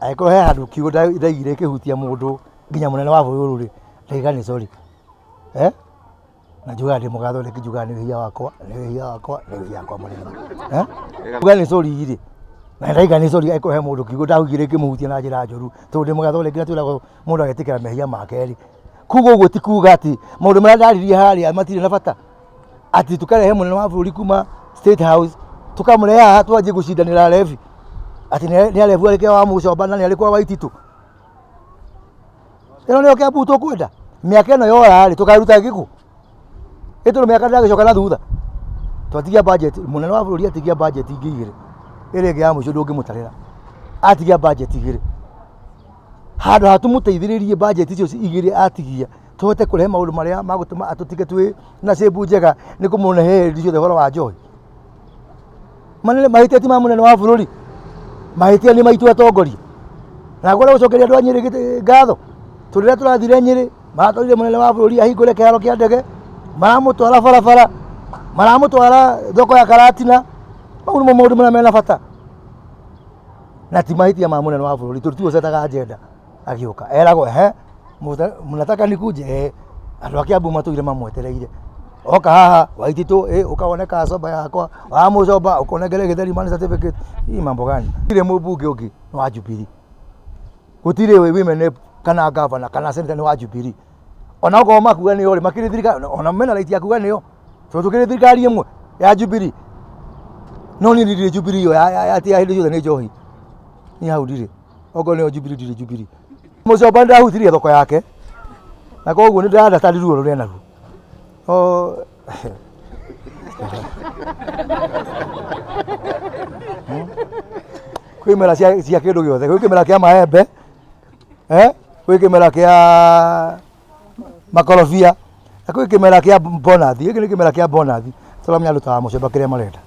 Aiko he handu kiugo ndaigire kihutia mundu nginya munene wa bũrũri ri ndaiga ni sorry. Na juga ndi mugathondeki juga ni hiya wakwa munene. Juga ni sorry ri. Na ndaiga ni sorry aiko he mundu kiugo ndaigire kimuhutia na njira njoru. To ndi mugathondeki twira mundu agetikira mehia make ri. Kugo uguo ti kuga ati maundu maria ndaririe haria matire na bata. Ati tukarehe munene wa bũrũri kuma State House tukamrehe haha twanjie gucindanira levi. Ati ni alevu alike wa Mucomba na ni alikuwa Waititu. Ino ni okia buto kwenda. Miaka ino yora ri tukaruta giku. Ito no miaka ndagicoka na thutha. Twatigia budget munene wa bũrũri atigia budget ingigire. Ire ngi ya mucio ndungimutarira. Atigia budget igire. Handu hatumuteithiririe budget icio igire atigia. Tuhote kurehe maundu maria magutuma atutige twi na cebu njega ni kumunehe icio the horo wa njohi. Manene mahiteti ma munene wa bũrũri. Mahitia ni maitu atongoria. Na gore gucokeria andu a Nyeri ngatho. Turira turathire Nyeri, matorire munene wa bũrũri ahingũre kĩharo kĩa ndege, maramũtwara barabara, maramũtwara thoko ya Karatina. Mau nĩmo maũndũ marĩa mena bata. Na ti mahitia ma munene wa bũrũri, tũrutiwe cetaga agenda agĩũka. Eragwo mnataka nikuje andu a Kiambu matũire mamwetereire. Oka haha Waititu ukaoneka coba yakwa wa Mucomba ukonengere githeri man certificate. Hii mambo gani? Ile mbunge ungi ni wa Jubilee. Gutire women kana governor kana senator ni wa Jubilee. Ona uko makuga ni ori makiri thirikari ona mena right ya kuga niyo. So tukiri thirikari imwe ya Jubilee. No ni ndire Jubilee yo ati ya hindi ni njohi. Ni hau ndire. Ogo ni Jubilee ndire Jubilee. Mucomba ndahutirie thoko yake. Na koguo ni ndiranda tari ruo rurena ruo. Kwĩ mera cia kindu giothe, kwĩ kimera kia maembe, kwĩ kimera kia makorobia, na kwĩ kimera kia bonathi. Gĩkĩ nĩ kimera kia bonathi. Tũramenya rutaga Mucomba kĩrĩa marenda.